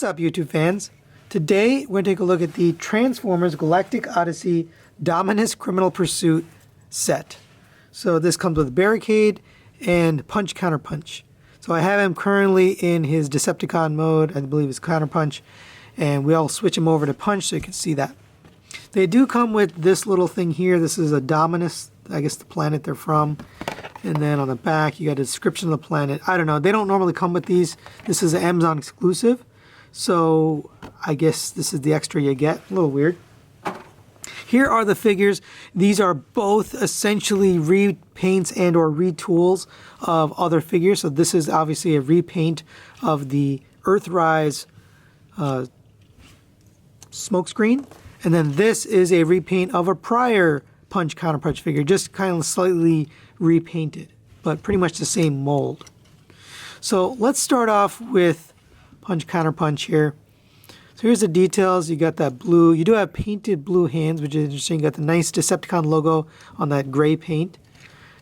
What's up, YouTube fans? Today we're going to take a look at the Transformers Galactic Odyssey Dominus Criminal Pursuit set. So this comes with Barricade and Punch Counterpunch. So I have him currently in his Decepticon mode, I believe it's Counterpunch, and we'll switch him over to Punch so you can see that. They do come with this little thing here. This is a Dominus, I guess the planet they're from. And then on the back you got a description of the planet. I don't know, they don't normally come with these. This is an Amazon exclusive. So I guess this is the extra you get. A little weird. Here are the figures. These are both essentially repaints and or retools of other figures. So this is obviously a repaint of the Earthrise smokescreen. And then this is a repaint of a prior Punch Counterpunch figure, just kind of slightly repainted, but pretty much the same mold. So let's start off with Punch Counterpunch here. So here's the details. You got that blue. You do have painted blue hands, which is interesting. You got the nice Decepticon logo on that gray paint.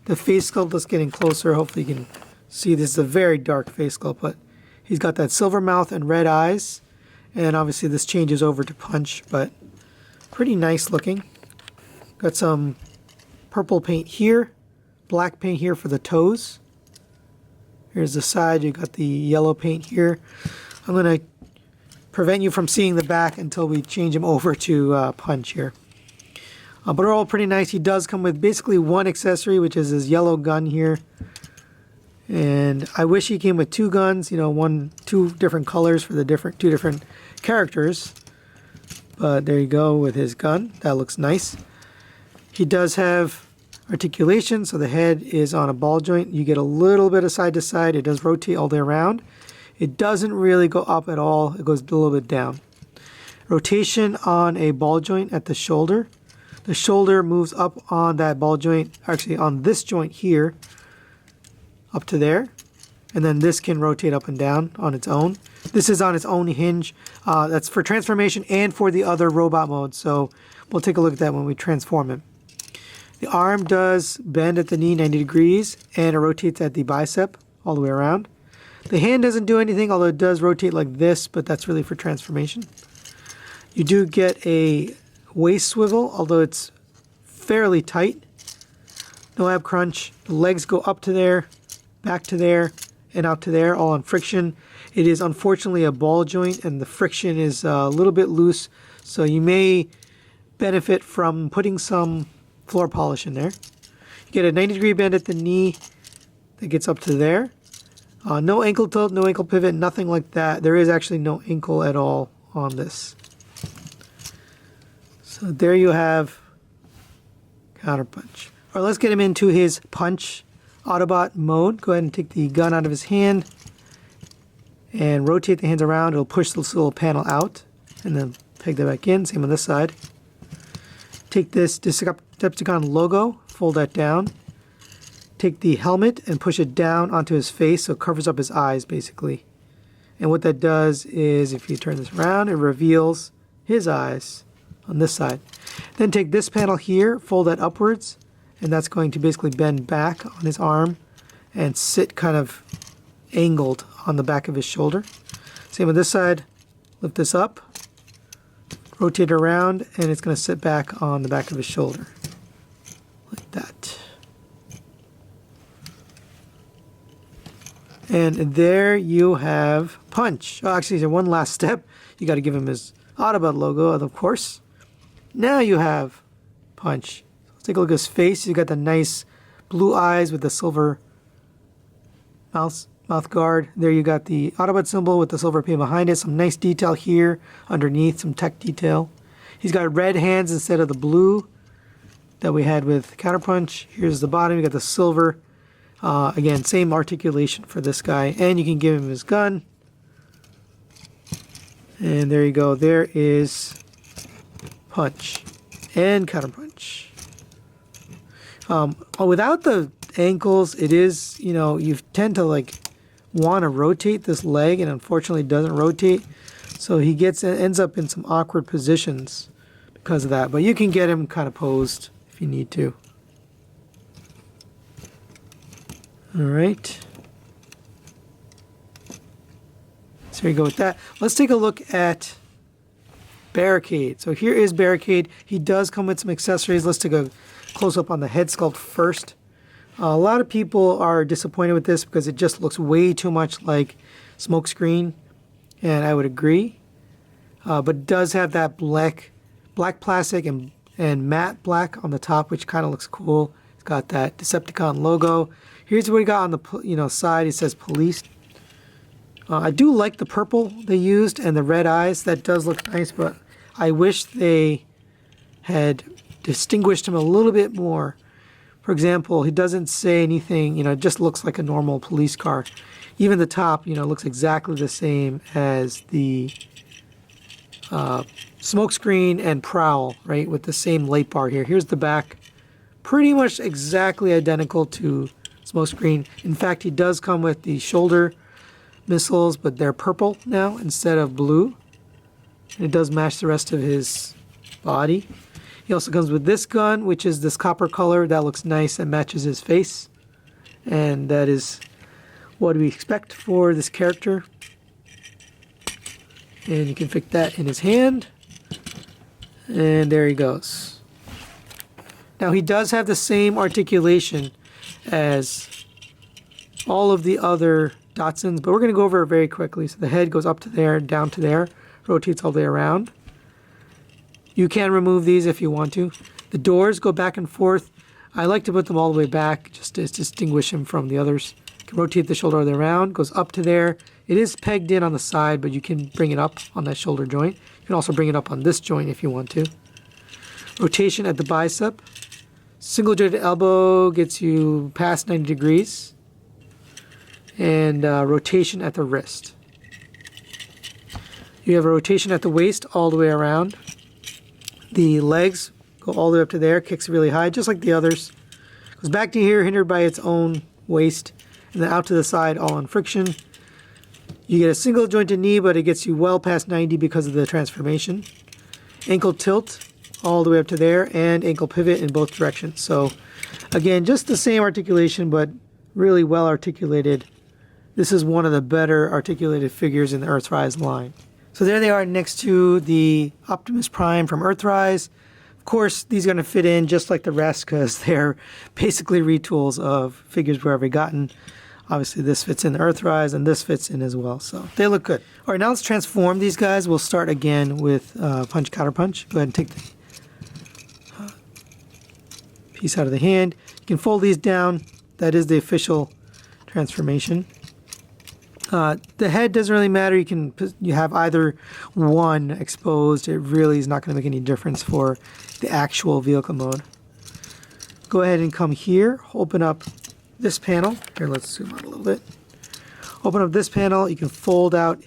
The face sculpt, let's get in closer. Hopefully you can see this is a very dark face sculpt, but he's got that silver mouth and red eyes. And obviously this changes over to Punch, but pretty nice looking. Got some purple paint here, black paint here for the toes. Here's the side. You got the yellow paint here. I'm going to prevent you from seeing the back until we change him over to Punch here. But they're all pretty nice. He does come with basically one accessory, which is his yellow gun here. And I wish he came with two guns, you know, two different colors for the two different characters. But there you go with his gun. That looks nice. He does have articulation, so the head is on a ball joint. You get a little bit of side to side. It does rotate all the way around. It doesn't really go up at all. It goes a little bit down. Rotation on a ball joint at the shoulder. The shoulder moves up on that ball joint, actually on this joint here, up to there. And then this can rotate up and down on its own. This is on its own hinge. That's for transformation and for the other robot mode. So we'll take a look at that when we transform him. The arm does bend at the knee 90 degrees and it rotates at the bicep all the way around. The hand doesn't do anything, although it does rotate like this, but that's really for transformation. You do get a waist swivel, although it's fairly tight. No ab crunch. The legs go up to there, back to there, and out to there, all on friction. It is unfortunately a ball joint, and the friction is a little bit loose, so you may benefit from putting some floor polish in there. You get a 90-degree bend at the knee that gets up to there. No ankle tilt, no ankle pivot, nothing like that. There is actually no ankle at all on this. So there you have Counterpunch. All right, let's get him into his Punch Autobot mode. Go ahead and take the gun out of his hand and rotate the hands around. It'll push this little panel out and then peg that back in. Same on this side. Take this Decepticon logo, fold that down. Take the helmet and push it down onto his face so it covers up his eyes basically. And what that does is if you turn this around, it reveals his eyes on this side. Then take this panel here, fold that upwards, and that's going to basically bend back on his arm and sit kind of angled on the back of his shoulder. Same with this side. Lift this up, rotate it around, and it's going to sit back on the back of his shoulder like that. And there you have Punch. Oh, actually, there's one last step. You got to give him his Autobot logo, of course. Now you have Punch. Let's take a look at his face. He's got the nice blue eyes with the silver mouth guard. There you got the Autobot symbol with the silver paint behind it. Some nice detail here underneath, some tech detail. He's got red hands instead of the blue that we had with Counterpunch. Here's the bottom. You got the silver. Again, same articulation for this guy. And you can give him his gun. And there you go. There is Punch and Counterpunch. Without the ankles, it is, you know, you tend to like want to rotate this leg, and unfortunately it doesn't rotate. So he ends up in some awkward positions because of that. But you can get him kind of posed if you need to. All right. So here you go with that. Let's take a look at Barricade. So here is Barricade. He does come with some accessories. Let's take a close-up on the head sculpt first. A lot of people are disappointed with this because it just looks way too much like Smokescreen, and I would agree. But it does have that black plastic and matte black on the top, which kind of looks cool. It's got that Decepticon logo. Here's what we got on the side. It says police. I do like the purple they used and the red eyes. That does look nice, but I wish they had distinguished him a little bit more. For example, he doesn't say anything, it just looks like a normal police car. Even the top, looks exactly the same as the Smokescreen and Prowl, right, with the same light bar here. Here's the back. Pretty much exactly identical to Smokescreen. In fact, he does come with the shoulder missiles, but they're purple now instead of blue. And it does match the rest of his body. He also comes with this gun, which is this copper color. That looks nice and matches his face. And that is what we expect for this character. And you can fit that in his hand. And there he goes. Now he does have the same articulation as all of the other Datsuns, but we're going to go over it very quickly. So the head goes up to there, down to there, rotates all the way around. You can remove these if you want to. The doors go back and forth. I like to put them all the way back just to distinguish them from the others. You can rotate the shoulder all the way around, goes up to there. It is pegged in on the side, but you can bring it up on that shoulder joint. You can also bring it up on this joint if you want to. Rotation at the bicep. Single jointed elbow gets you past 90 degrees. And rotation at the wrist. You have a rotation at the waist all the way around. The legs go all the way up to there, kicks really high, just like the others. Goes back to here, hindered by its own waist, and then out to the side, all on friction. You get a single jointed knee, but it gets you well past 90 because of the transformation. Ankle tilt all the way up to there, and ankle pivot in both directions. So, again, just the same articulation, but really well articulated. This is one of the better articulated figures in the Earthrise line. So there they are next to the Optimus Prime from Earthrise. Of course, these are going to fit in just like the rest because they're basically retools of figures we've already gotten. Obviously, this fits in the Earthrise, and this fits in as well. So they look good. All right, now let's transform these guys. We'll start again with Punch Counterpunch. Go ahead and take the piece out of the hand. You can fold these down. That is the official transformation. The head doesn't really matter. You have either one exposed. It really is not going to make any difference for the actual vehicle mode. Go ahead and come here. Open up this panel. Here, let's zoom out a little bit. Open up this panel. You can fold out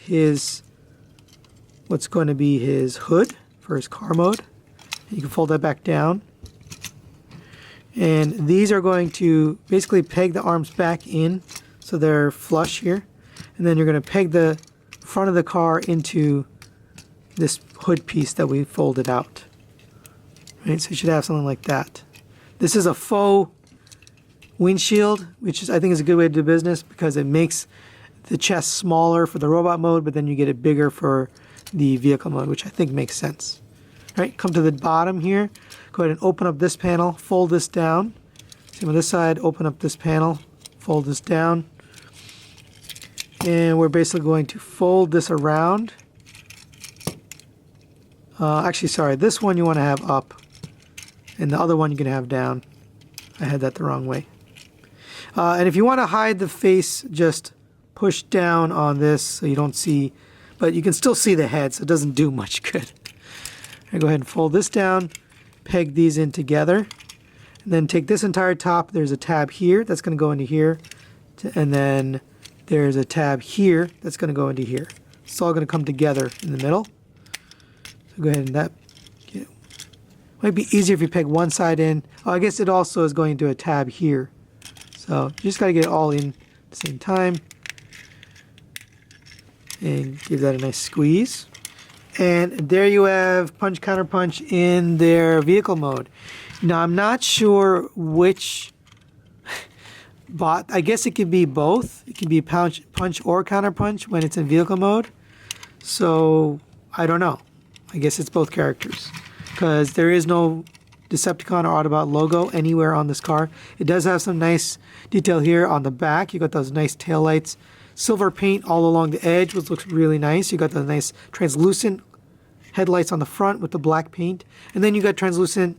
what's going to be his hood for his car mode. You can fold that back down. And these are going to basically peg the arms back in so they're flush here. And then you're going to peg the front of the car into this hood piece that we folded out. Right, so you should have something like that. This is a faux windshield, which I think is a good way to do business because it makes the chest smaller for the robot mode, but then you get it bigger for the vehicle mode, which I think makes sense. All right, come to the bottom here. Go ahead and open up this panel, fold this down. Same on this side, open up this panel, fold this down. And we're basically going to fold this around. Actually, sorry, this one you want to have up. And the other one you can have down. I had that the wrong way. And if you want to hide the face, just push down on this so you don't see. But you can still see the head, so it doesn't do much good. Go ahead and fold this down. Peg these in together. And then take this entire top. There's a tab here that's going to go into here. And then there's a tab here that's going to go into here. It's all going to come together in the middle. So go ahead and might be easier if you peg one side in. Oh, I guess it also is going to a tab here. So you just got to get it all in at the same time. And give that a nice squeeze. And there you have Punch Counterpunch in their vehicle mode. Now I'm not sure which bot. I guess it could be both. It can be punch or counterpunch when it's in vehicle mode. So I don't know. I guess it's both characters because there is no Decepticon or Autobot logo anywhere on this car. It does have some nice detail here on the back. You got those nice taillights, silver paint all along the edge, which looks really nice. You got the nice translucent headlights on the front with the black paint, and then you got translucent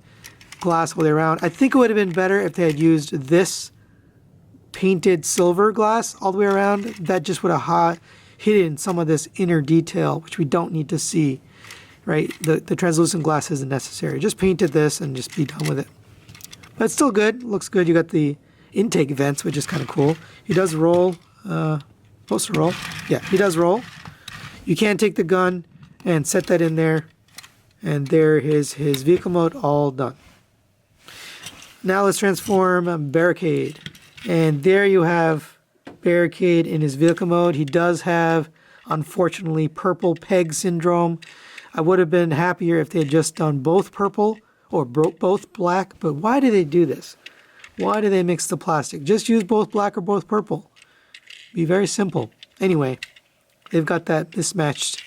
glass all the way around. I think it would have been better if they had used this painted silver glass all the way around. That just would have hidden some of this inner detail, which we don't need to see. Right, the translucent glass isn't necessary. Just painted this and just be done with it. But it's still good. Looks good. You got the intake vents, which is kind of cool. He does roll. Supposed to roll. Yeah, he does roll. You can take the gun and set that in there, and there is his vehicle mode all done. Now let's transform Barricade, and there you have Barricade in his vehicle mode. He does have, unfortunately, purple peg syndrome. I would have been happier if they had just done both purple or both black, but why do they do this? Why do they mix the plastic? Just use both black or both purple. Be very simple. Anyway, they've got that mismatched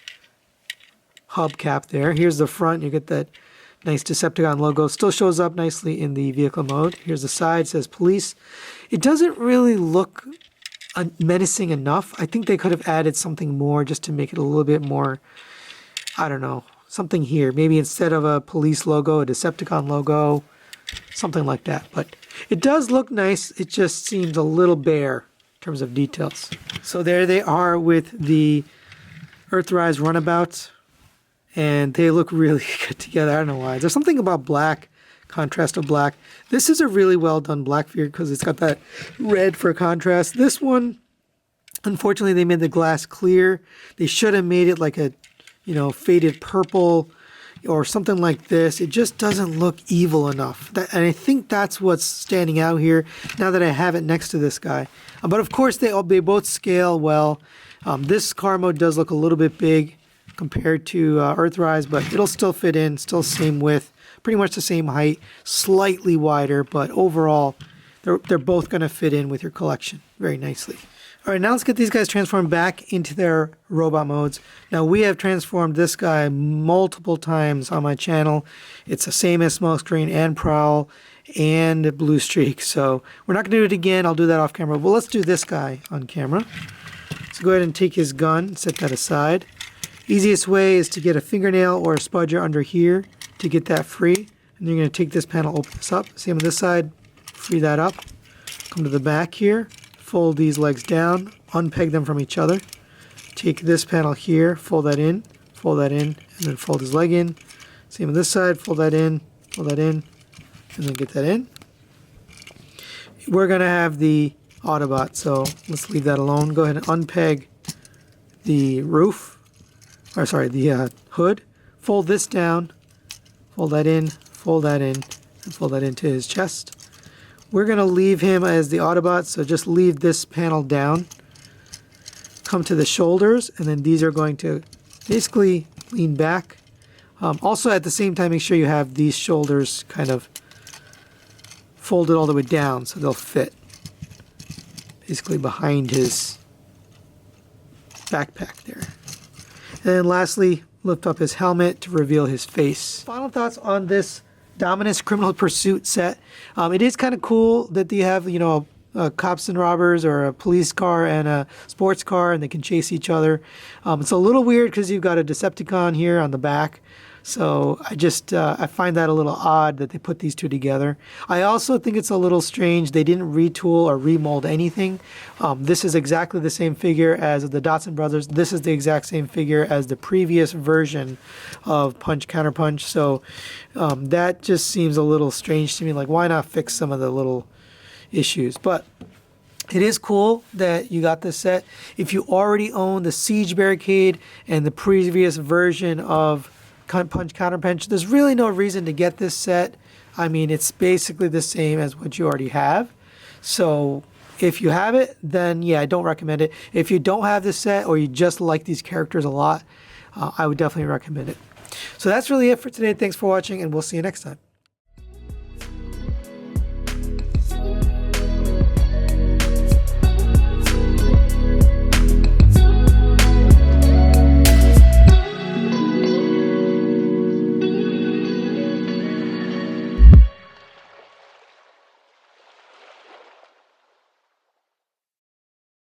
hubcap there. Here's the front. You get that nice Decepticon logo. Still shows up nicely in the vehicle mode. Here's the side. It says police. It doesn't really look menacing enough. I think they could have added something more just to make it a little bit more, I don't know, something here. Maybe instead of a police logo, a Decepticon logo, something like that. But it does look nice. It just seems a little bare in terms of details. So there they are with the Earthrise runabouts, and they look really good together. I don't know why. There's something about black, contrast of black. This is a really well done black figure because it's got that red for contrast. This one, unfortunately, they made the glass clear. They should have made it like a, faded purple or something like this. It just doesn't look evil enough. And I think that's what's standing out here now that I have it next to this guy. But of course, they both scale well. This car mode does look a little bit big compared to Earthrise, but it'll still fit in, still same width, pretty much the same height, slightly wider, but overall, they're both going to fit in with your collection very nicely. All right, now let's get these guys transformed back into their robot modes. Now, we have transformed this guy multiple times on my channel. It's the same as Smokescreen and Prowl and Blue Streak, so we're not going to do it again. I'll do that off camera, but let's do this guy on camera. So go ahead and take his gun, set that aside. Easiest way is to get a fingernail or a spudger under here to get that free. And you're going to take this panel, open this up. Same on this side, free that up. Come to the back here. Fold these legs down, unpeg them from each other. Take this panel here, fold that in, and then fold his leg in. Same on this side, fold that in, and then get that in. We're going to have the Autobot, so let's leave that alone. Go ahead and unpeg the the hood. Fold this down, fold that in, and fold that into his chest. We're going to leave him as the Autobot, so just leave this panel down. Come to the shoulders, and then these are going to basically lean back. Also, at the same time, make sure you have these shoulders kind of folded all the way down so they'll fit basically behind his backpack there. And then lastly, lift up his helmet to reveal his face. Final thoughts on this Dominus Criminal Pursuit set. It is kind of cool that they have, cops and robbers or a police car and a sports car, and they can chase each other. It's a little weird because you've got a Decepticon here on the back. So I find that a little odd that they put these two together. I also think it's a little strange they didn't retool or remold anything. This is exactly the same figure as the Dotson brothers. This is the exact same figure as the previous version of Punch Counterpunch. So that just seems a little strange to me. Like, why not fix some of the little issues? But it is cool that you got this set. If you already own the Siege Barricade and the previous version of Punch Counterpunch, there's really no reason to get this set. I mean, it's basically the same as what you already have. So if you have it, then yeah, I don't recommend it. If you don't have this set or you just like these characters a lot, I would definitely recommend it. So that's really it for today. Thanks for watching, and we'll see you next time.